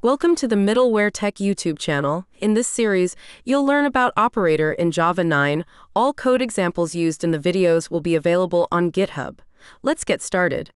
Welcome to the Middleware Tech YouTube channel. In this series, you'll learn about operator in Java 9. All code examples used in the videos will be available on GitHub. Let's get started.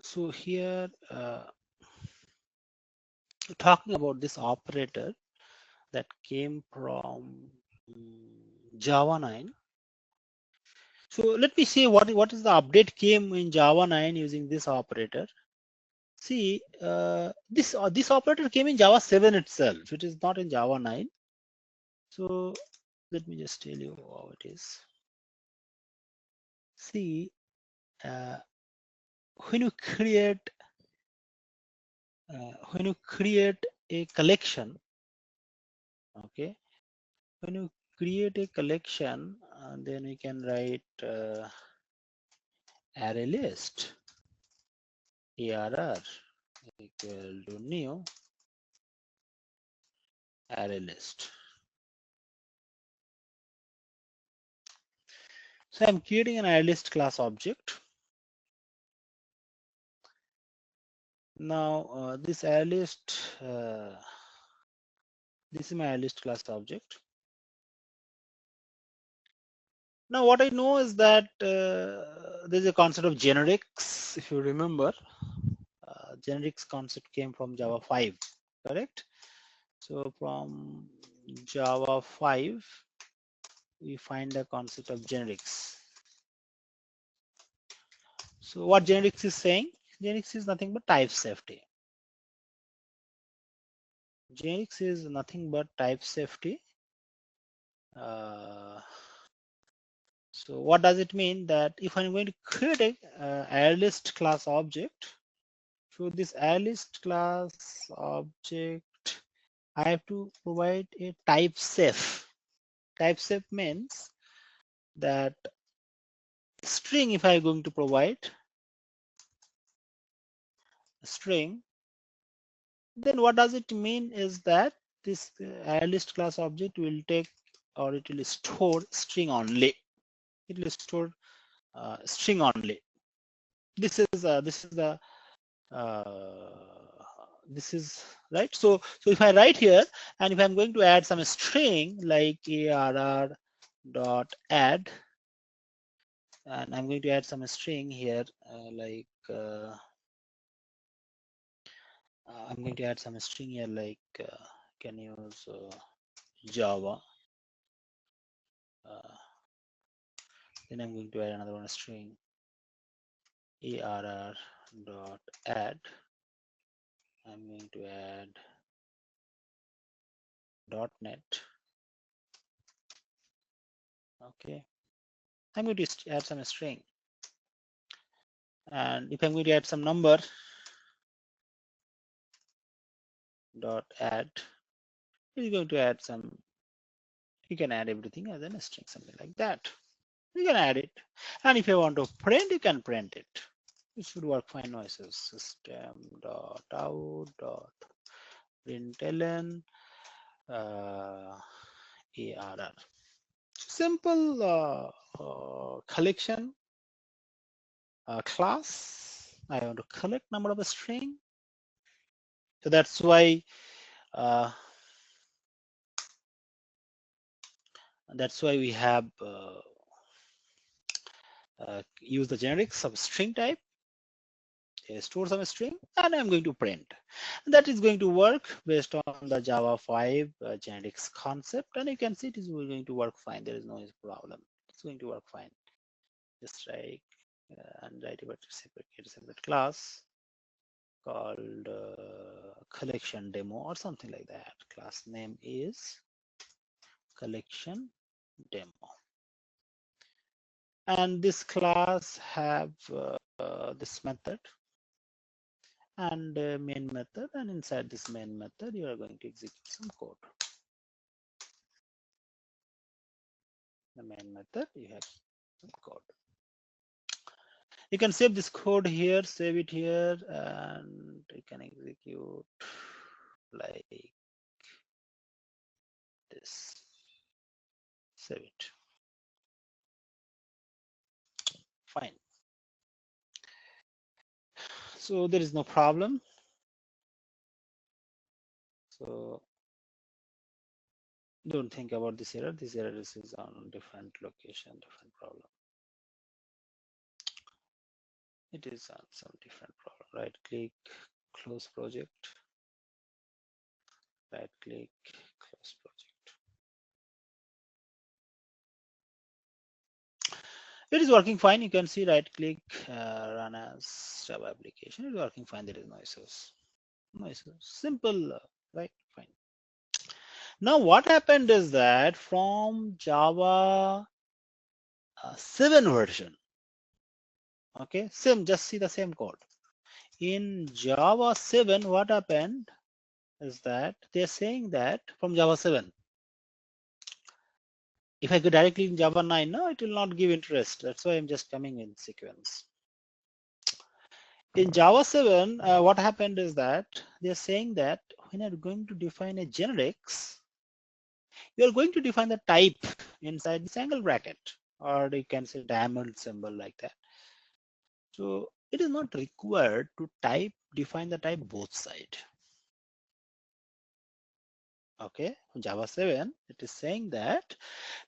So here, talking about this operator that came from Java 9. So let me see what is the update came in Java 9 using this operator. See, this operator came in Java 7 itself. It is not in Java 9. So let me just tell you how it is. See, when you create a collection, okay, when you create a collection, then we can write array list arr equal to new array list. So I'm creating an array list class object. Now this array list, this is my array list class object. Now what I know is that there's a concept of generics. If you remember, generics concept came from Java 5, correct? So from Java 5, we find the concept of generics. So what generics is saying? Generics is nothing but type safety. Generics is nothing but type safety. So what does it mean? That if I'm going to create a array list class object, so this array list class object, I have to provide a type safe. Type safe means that string, if I'm going to provide a string, then what does it mean is that this array list class object will take, or it will store string only. It will store string only. This is right. So if I write here, and if I'm going to add some string like arr dot add, and I'm going to add some string here like I'm going to add some string here like can use Java. Then I'm going to add another one string arr dot add. I'm going to add .NET. Okay, I'm going to add some string, and if I'm going to add some number dot add, it's going to add some. You can add everything as a string, something like that. You can add it, and if you want to print, you can print it. It should work fine. No issues. System dot out dot println arr. Simple collection class. I want to collect number of a string. So that's why we have use the generics of string type, store some string, and I'm going to print. That is going to work based on the Java 5 generics concept, and you can see it is going to work fine. There is no problem. It's going to work fine. Just like and write about a separate class called collection demo or something like that. Class name is collection demo, and this class have this method and main method, and inside this main method you are going to execute some code. The main method, you have some code. You can save this code here, save it here, and you can execute like this. Save it. Fine. So there is no problem. So don't think about this error. This error is on different location, different problem. It is on some different problem. Right click, close project. Right click, close project. It is working fine. You can see right click, run as Java application. It is working fine. There is no issues. No issues. Simple, right? Fine. Now what happened is that from Java 7 version, okay, just see the same code. In Java 7, what happened is that they're saying that from Java 7, if I go directly in Java 9, no, it will not give interest. That's why I'm just coming in sequence. In Java 7, what happened is that they're saying that when you're going to define a generics, you're going to define the type inside this angle bracket, or you can say diamond symbol like that. So it is not required to define the type both sides. Okay, Java 7, it is saying that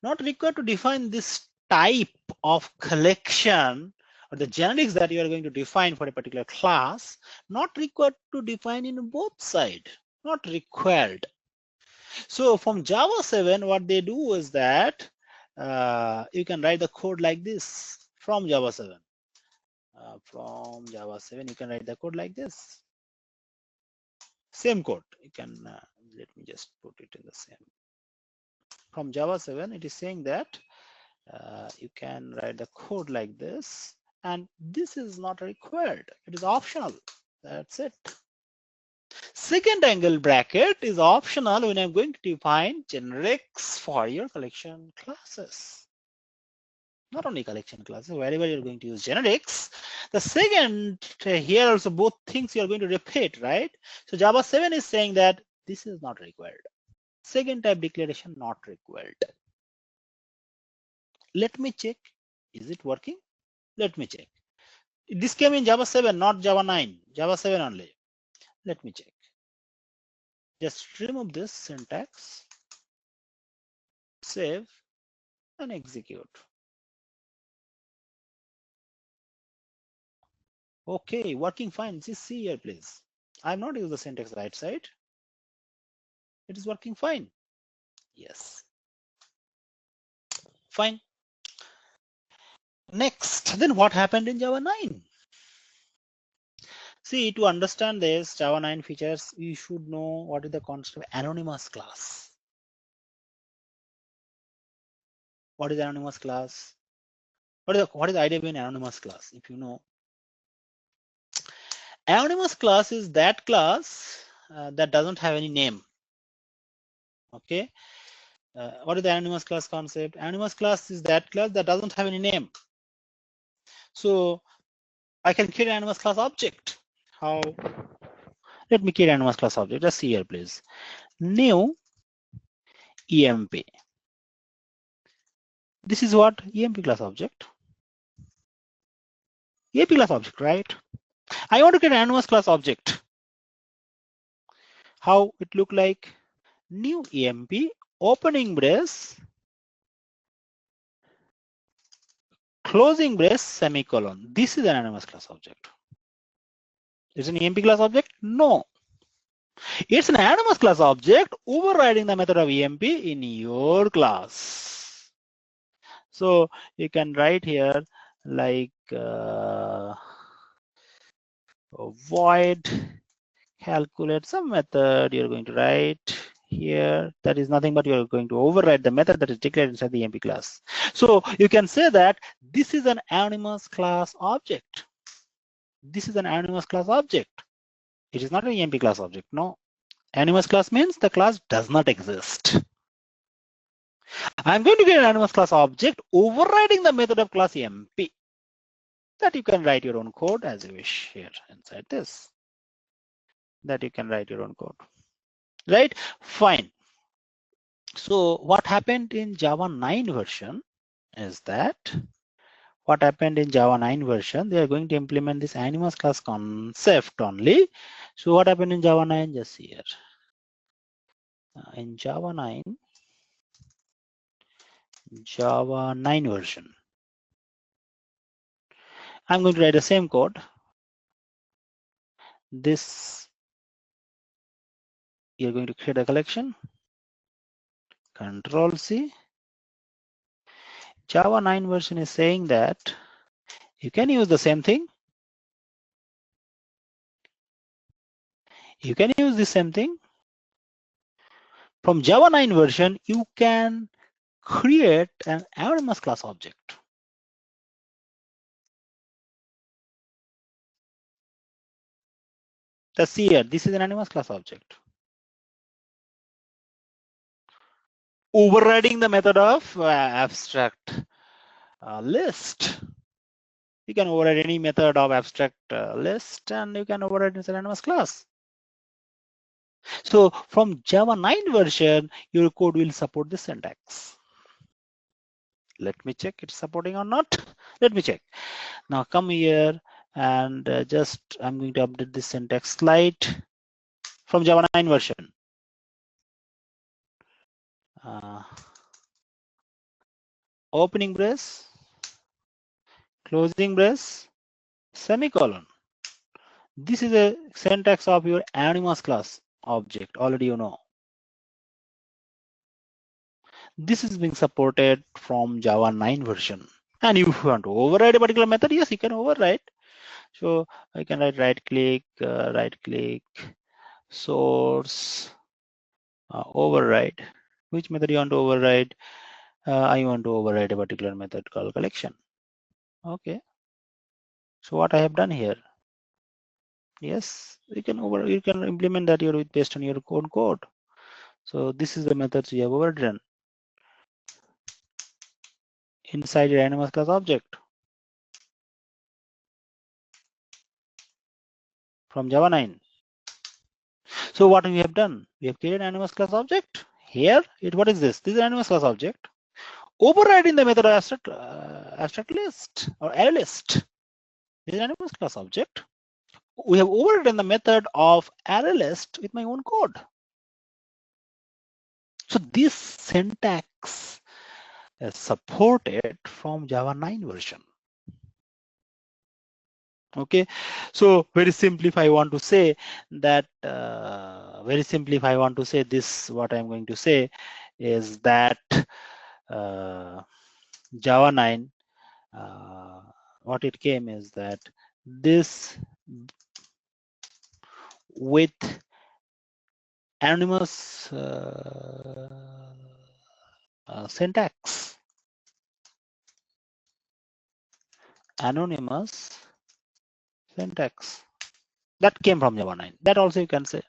not required to define this type of collection or the generics that you are going to define for a particular class, not required to define in both sides, not required. So from Java 7, what they do is that you can write the code like this from Java 7. From Java 7, you can write the code like this. Same code. You can, let me just put it in the same. From Java 7, it is saying that you can write the code like this, and this is not required. It is optional. That's it. Second angle bracket is optional when I'm going to define generics for your collection classes. Not only collection classes, wherever you're going to use generics. The second here also both things you're going to repeat, right? So Java 7 is saying that this is not required. Second type declaration not required. Let me check. Is it working? Let me check. This came in Java 7, not Java 9. Java 7 only. Let me check. Just remove this syntax, save, and execute. Okay, working fine. Just see here, please. I'm not using the syntax right side. It is working fine. Yes. Fine. Next, then what happened in Java 9? See, to understand this Java 9 features, you should know what is the concept of anonymous class. What is anonymous class? What is the idea of an anonymous class? If you know, anonymous class is that class that doesn't have any name. Okay. What is the anonymous class concept? Anonymous class is that class that doesn't have any name. So I can create an anonymous class object. How? Let me create an anonymous class object. Just see here, please. New EMP. This is what EMP class object. EMP class object, right? I want to create an anonymous class object. How it look like? New EMP, opening brace, closing brace, semicolon. This is an anonymous class object. Is it an EMP class object? No. It's an anonymous class object overriding the method of EMP in your class. So you can write here like void calculate some method you're going to write here. That is nothing but you're going to override the method that is declared inside the EMP class. So you can say that this is an anonymous class object. This is an anonymous class object. It is not an EMP class object. No. Anonymous class means the class does not exist. I'm going to get an anonymous class object overriding the method of class EMP. That you can write your own code as you wish here inside this. That you can write your own code. Right? Fine. So what happened in Java 9 version is that they are going to implement this animals class concept only. So what happened in Java 9? Just here. In Java 9 version, I'm going to write the same code. This, you're going to create a collection. Control C. Java 9 version is saying that you can use the same thing. You can use the same thing. From Java 9 version, you can create an anonymous class object. That's here. This is an anonymous class object. Overriding the method of abstract list. You can override any method of abstract list, and you can override this anonymous class. So from Java 9 version, your code will support this syntax. Let me check it's supporting or not. Let me check. Now come here and just I'm going to update this syntax slide from Java 9 version. Opening brace, closing brace, semicolon. This is a syntax of your anonymous class object. Already you know. This is being supported from Java 9 version. And if you want to override a particular method, yes, you can override. So I can write right click, source, override. Which method you want to override? I want to override a particular method called collection. Okay. So what I have done here? Yes, you can implement that based on your own code. So this is the methods you have overridden inside your anonymous class object from Java 9. So what we have done? We have created an anonymous class object. Here, what is this? This is an anonymous class object. Overriding the method abstract list or array list. This is an anonymous class object. We have overridden the method of array list with my own code. So this syntax is supported from Java 9 version. Okay, so very simply, if I want to say that, this, what I'm going to say is that Java 9, what it came is that this with anonymous syntax, anonymous syntax that came from Java 9. That also you can say.